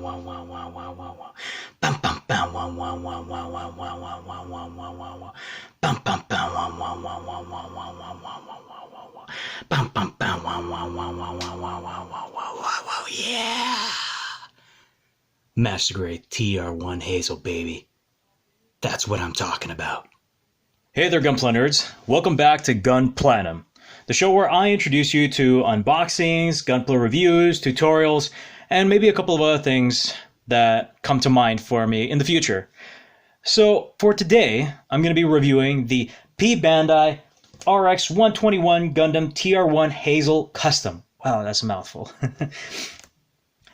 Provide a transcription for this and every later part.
Yeah! Master grade TR-1 Hazel, baby. That's what I'm talking about. Hey there, Gunpla nerds. Welcome back to Gunpla-tinum, the show where I introduce you to unboxings, Gunpla reviews, tutorials, and maybe a couple of other things that come to mind for me in the future. So for today, I'm going to be reviewing the P Bandai RX-121 Gundam TR-1 Hazel Custom. Wow, that's a mouthful.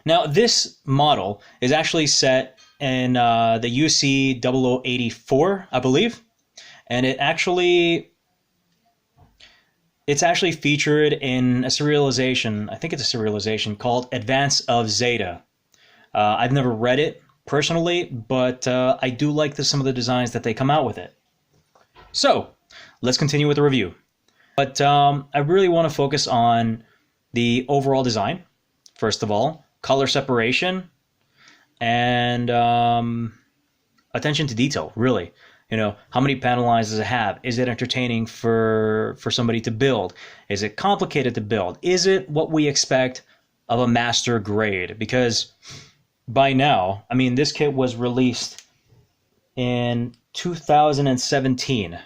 Now, this model is actually set in the UC 0084, I believe, and it's actually featured in a serialization. I think it's a serialization called Advance of Zeta. I've never read it personally, but I do like some of the designs that they come out with it. So let's continue with the review. But I really want to focus on the overall design, first of all, color separation, and attention to detail, really. You know, how many panel lines does it have? Is it entertaining for somebody to build? Is it complicated to build? Is it what we expect of a master grade? Because by now, I mean, this kit was released in 2017,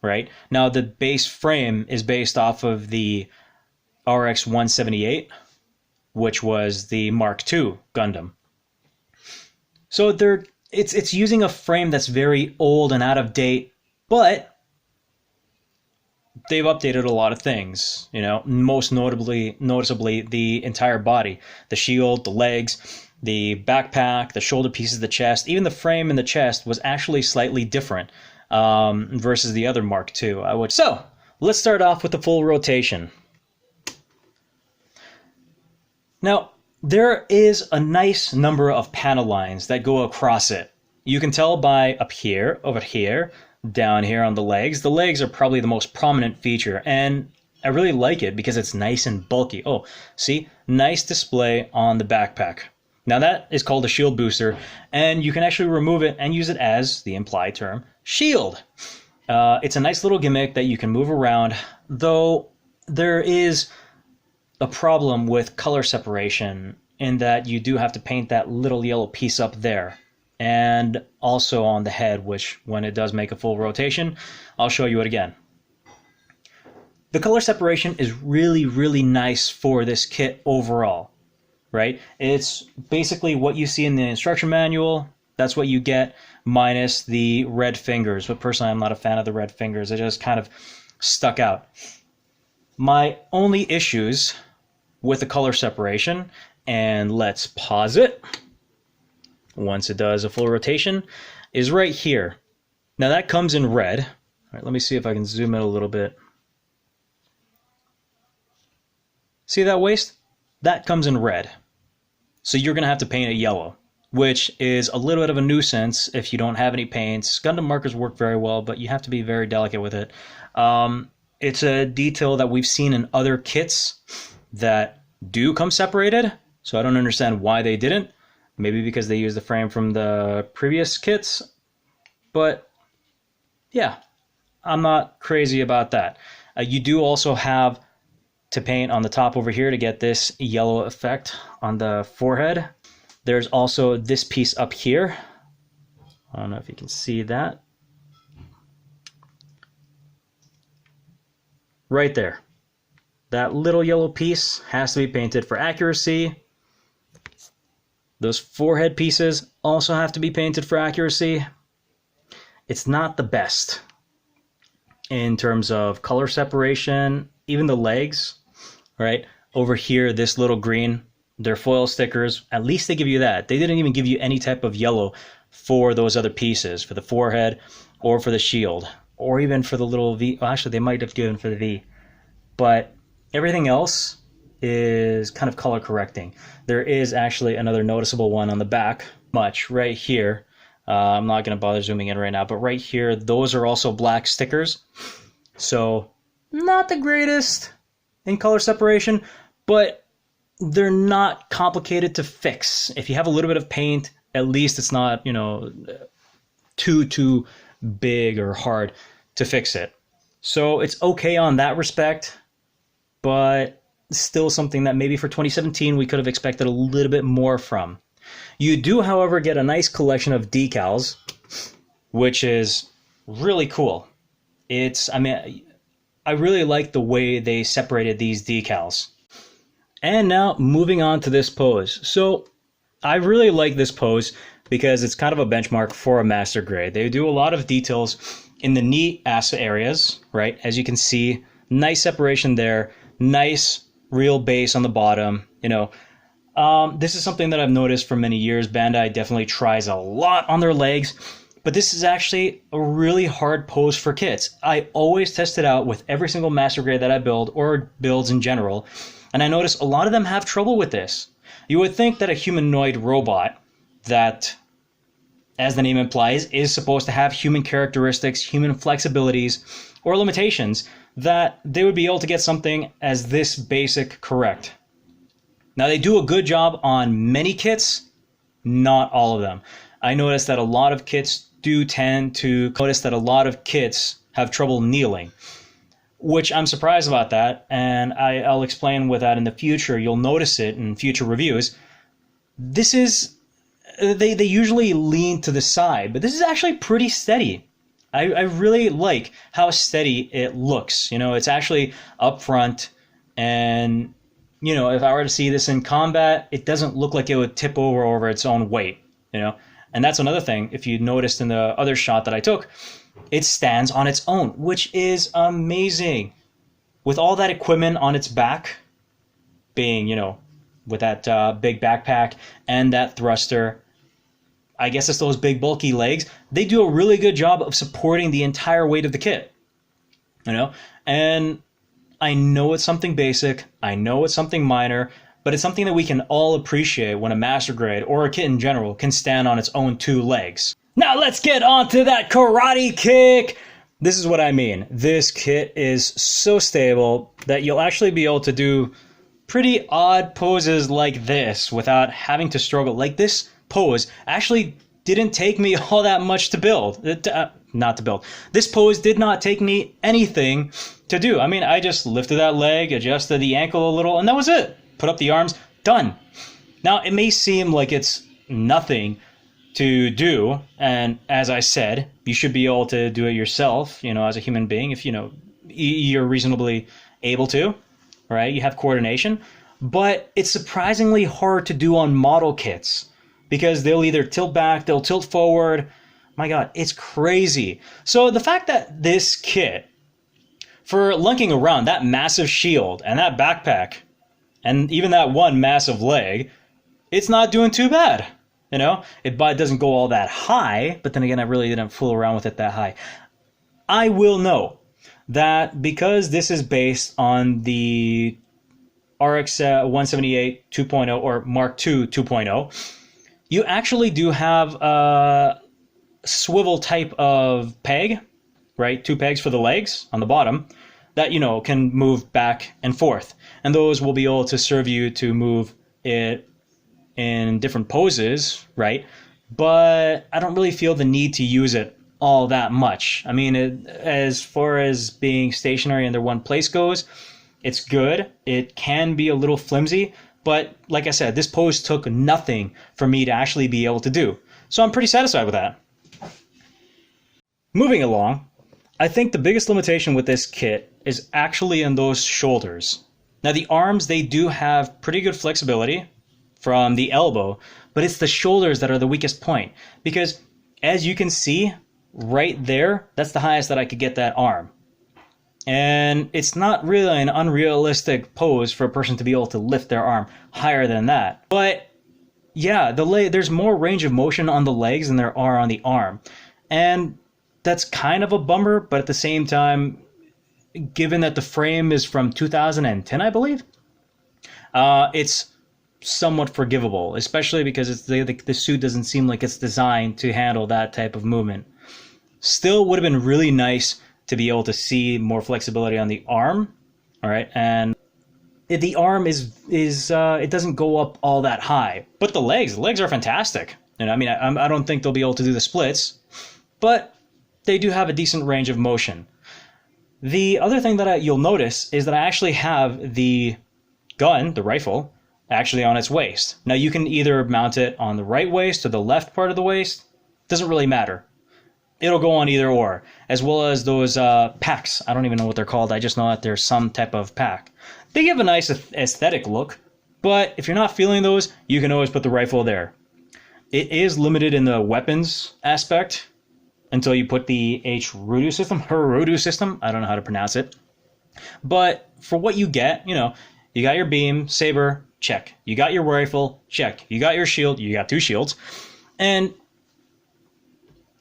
right? Now, the base frame is based off of the RX-178, which was the Mark II Gundam. So it's using a frame that's very old and out of date, but they've updated a lot of things, you know, most noticeably the entire body, the shield, the legs, the backpack, the shoulder pieces, the chest, even the frame and the chest was actually slightly different versus the other Mark II. So let's start off with the full rotation. Now, there is a nice number of panel lines that go across it. You can tell by up here, over here, down here on the legs. The legs are probably the most prominent feature, and I really like it because it's nice and bulky. Oh, see? Nice display on the backpack. Now that is called a shield booster, and you can actually remove it and use it as the implied term, shield. It's a nice little gimmick that you can move around, though there is a problem with color separation in that you do have to paint that little yellow piece up there, and also on the head, which when it does make a full rotation, I'll show you it again. The color separation is really, really nice for this kit overall, right? It's basically what you see in the instruction manual. That's what you get, minus the red fingers. But personally, I'm not a fan of the red fingers. It just kind of stuck out. My only issues with the color separation, and let's pause it once it does a full rotation, is right here. Now that comes in red. All right, let me see if I can zoom in a little bit. See that waist? That comes in red. So you're going to have to paint it yellow, which is a little bit of a nuisance if you don't have any paints. Gundam markers work very well, but you have to be very delicate with it. It's a detail that we've seen in other kits that do come separated, so I don't understand why they didn't. Maybe because they used the frame from the previous kits, but yeah, I'm not crazy about that. You do also have to paint on the top over here to get this yellow effect on the forehead. There's also this piece up here. I don't know if you can see that. Right there. That little yellow piece has to be painted for accuracy. Those forehead pieces also have to be painted for accuracy. It's not the best in terms of color separation. Even the legs, right? Over here, this little green, they're foil stickers. At least they give you that. They didn't even give you any type of yellow for those other pieces, for the forehead or for the shield, or even for the little V. Well, actually, they might have given for the V. But everything else is kind of color correcting. There is actually another noticeable one on the back, much right here. I'm not going to bother zooming in right now, but right here, those are also black stickers. So not the greatest in color separation, but they're not complicated to fix. If you have a little bit of paint, at least it's not, too big or hard to fix it. So it's okay on that respect, but still something that maybe for 2017 we could have expected a little bit more from. You do, however, get a nice collection of decals, which is really cool. I really like the way they separated these decals. And now moving on to this pose. So I really like this pose because it's kind of a benchmark for a master grade. They do a lot of details in the knee areas, right? As you can see, nice separation there, nice real base on the bottom. This is something that I've noticed for many years. Bandai definitely tries a lot on their legs, but this is actually a really hard pose for kids. I always test it out with every single master grade that I build or builds in general, and I notice a lot of them have trouble with this. You would think that a humanoid robot that, as the name implies, is supposed to have human characteristics, human flexibilities, or limitations, that they would be able to get something as this basic correct. Now, they do a good job on many kits, not all of them. I noticed that a lot of kits do tend to notice that a lot of kits have trouble kneeling, which I'm surprised about that, and I'll explain with that in the future. You'll notice it in future reviews. This is, they usually lean to the side, but this is actually pretty steady. I really like how steady it looks. It's actually up front, and if I were to see this in combat, it doesn't look like it would tip over its own weight, And that's another thing, if you noticed in the other shot that I took, it stands on its own, which is amazing. With all that equipment on its back, being, with that big backpack and that thruster, I guess it's those big bulky legs, they do a really good job of supporting the entire weight of the kit. And I know it's something basic, I know it's something minor, but it's something that we can all appreciate when a master grade or a kit in general can stand on its own two legs. Now let's get on to that karate kick. This is what I mean. This kit is so stable that you'll actually be able to do pretty odd poses like this without having to struggle. Like this pose actually didn't take me all that much to build. Not to build. This pose did not take me anything to do. I just lifted that leg, adjusted the ankle a little, and that was it. Put up the arms, done. Now, it may seem like it's nothing to do, and as I said, you should be able to do it yourself, as a human being, if, you're reasonably able to, right? You have coordination, but it's surprisingly hard to do on model kits because they'll either tilt back, they'll tilt forward. My God, it's crazy. So the fact that this kit, for lunking around that massive shield and that backpack, and even that one massive leg, it's not doing too bad. It doesn't go all that high, but then again, I really didn't fool around with it that high. I will know that because this is based on the RX 178 2.0 or Mark II 2.0, you actually do have a swivel type of peg, right? Two pegs for the legs on the bottom that, can move back and forth. And those will be able to serve you to move it in different poses, right? But I don't really feel the need to use it all that much. As far as being stationary in their one place goes, it's good. It can be a little flimsy, but like I said, this pose took nothing for me to actually be able to do. So I'm pretty satisfied with that. Moving along, I think the biggest limitation with this kit is actually in those shoulders. Now the arms, they do have pretty good flexibility from the elbow, but it's the shoulders that are the weakest point, because as you can see right there, that's the highest that I could get that arm. And it's not really an unrealistic pose for a person to be able to lift their arm higher than that. But yeah, there's more range of motion on the legs than there are on the arm. And that's kind of a bummer, but at the same time, given that the frame is from 2010, I believe, it's somewhat forgivable, especially because the suit doesn't seem like it's designed to handle that type of movement. Still would have been really nice to be able to see more flexibility on the arm, all right? And the arm is it doesn't go up all that high, but the legs are fantastic. And I mean, I don't think they'll be able to do the splits, but they do have a decent range of motion. The other thing that you'll notice is that I actually have the gun, the rifle, actually on its waist. Now you can either mount it on the right waist or the left part of the waist. Doesn't really matter. It'll go on either or, as well as those packs. I don't even know what they're called. I just know that there's some type of pack. They give a nice aesthetic look, but if you're not feeling those, you can always put the rifle there. It is limited in the weapons aspect until you put the Harudu system. I don't know how to pronounce it. But for what you get, you know, you got your beam, saber, check. You got your rifle, check. You got your shield, you got 2 shields. And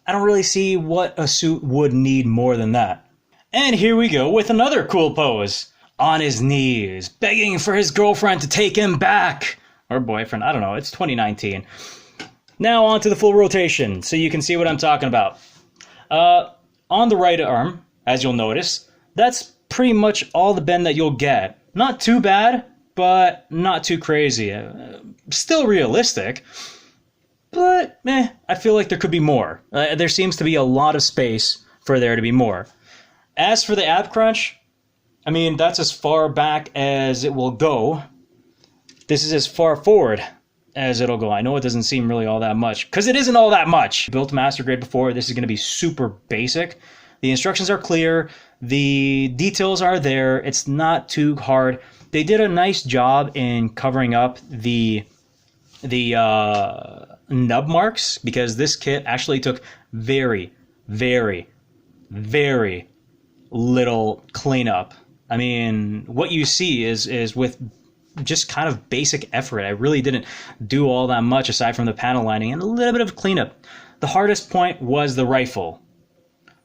I don't really see what a suit would need more than that. And here we go with another cool pose. On his knees, begging for his girlfriend to take him back. Or boyfriend, I don't know, it's 2019. Now on to the full rotation, so you can see what I'm talking about. On the right arm, as you'll notice, that's pretty much all the bend that you'll get. Not too bad, but not too crazy. Still realistic, but I feel like there could be more. There seems to be a lot of space for there to be more. As for the ab crunch, I mean, that's as far back as it will go. This is as far forward as it'll go. I know it doesn't seem really all that much, because it isn't all that much. Built master grade before, this is going to be super basic. The instructions are clear, the details are there, it's not too hard. They did a nice job in covering up the nub marks, because this kit actually took very, very, very little cleanup. I mean, what you see is with just kind of basic effort. I really didn't do all that much aside from the panel lining and a little bit of cleanup. The hardest point was the rifle.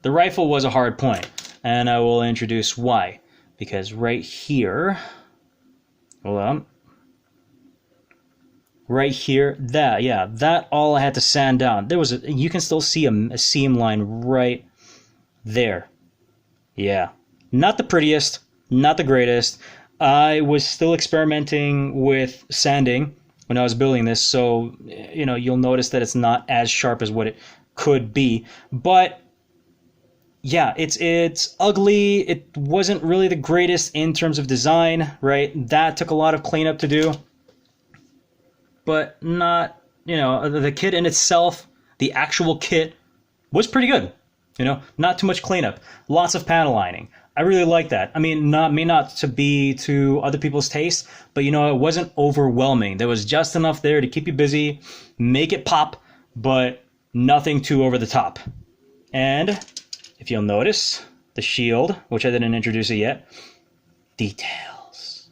The rifle was a hard point, and I will introduce why. Because right here, hold on, right here, that all I had to sand down. There was you can still see a seam line right there. Yeah, not the prettiest, not the greatest. I was still experimenting with sanding when I was building this, so you know, you'll notice that it's not as sharp as what it could be. But yeah, it's ugly. It wasn't really the greatest in terms of design, right? That took a lot of cleanup to do. But not, you know, the kit in itself, the actual kit was pretty good. You know, not too much cleanup, lots of panel lining. I really like that. I mean, not to be to other people's taste, but you know, it wasn't overwhelming. There was just enough there to keep you busy, make it pop, but nothing too over the top. And if you'll notice, the shield, which I didn't introduce it yet, details.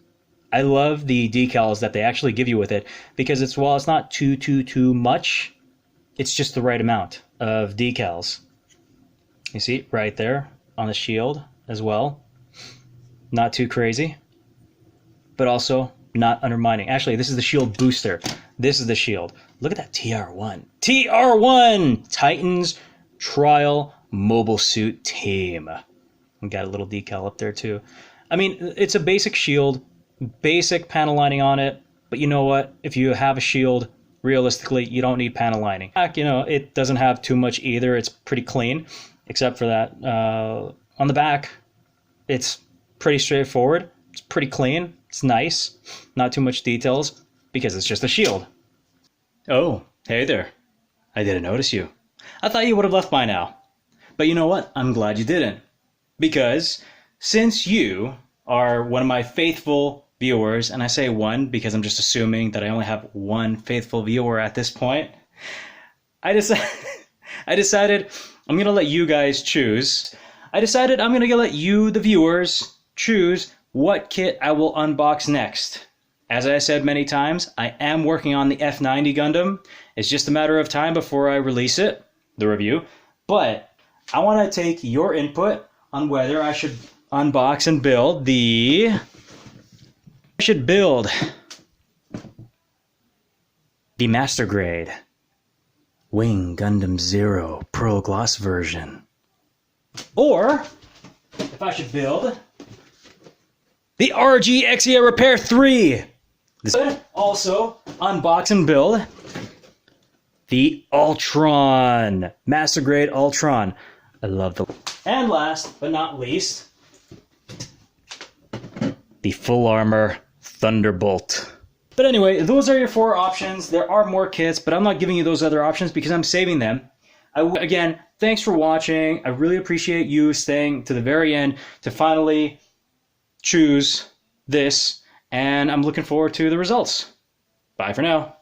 I love the decals that they actually give you with it, because it's, while it's not too much, it's just the right amount of decals. You see right there on the shield as well. Not too crazy, but also not undermining. Actually, this is the shield booster. This is the shield. Look at that TR-1. TR-1! Titans Trial Mobile Suit Team. We got a little decal up there too. I mean, it's a basic shield, basic panel lining on it, but you know what? If you have a shield, realistically, you don't need panel lining. You know, it doesn't have too much either. It's pretty clean, except for that on the back. It's pretty straightforward. It's pretty clean. It's nice. Not too much details, because it's just a shield. Oh, hey there. I didn't notice you. I thought you would have left by now. But you know what? I'm glad you didn't. Because since you are one of my faithful viewers, and I say one because I'm just assuming that I only have one faithful viewer at this point, I decided I'm going to let you guys choose. I decided I'm going to let you, the viewers, choose what kit I will unbox next. As I said many times, I am working on the F90 Gundam. It's just a matter of time before I release it, the review. But I want to take your input on whether I should unbox and build the... I should build the Master Grade Wing Gundam Zero Pearl Gloss version. Or if I should build the RG Exia Repair 3. Also, unbox and build the Ultron, Master Grade Ultron. I love the... And last but not least, the Full Armor Thunderbolt. But anyway, those are your 4 options. There are more kits, but I'm not giving you those other options because I'm saving them. Again, thanks for watching. I really appreciate you staying to the very end to finally choose this, and I'm looking forward to the results. Bye for now.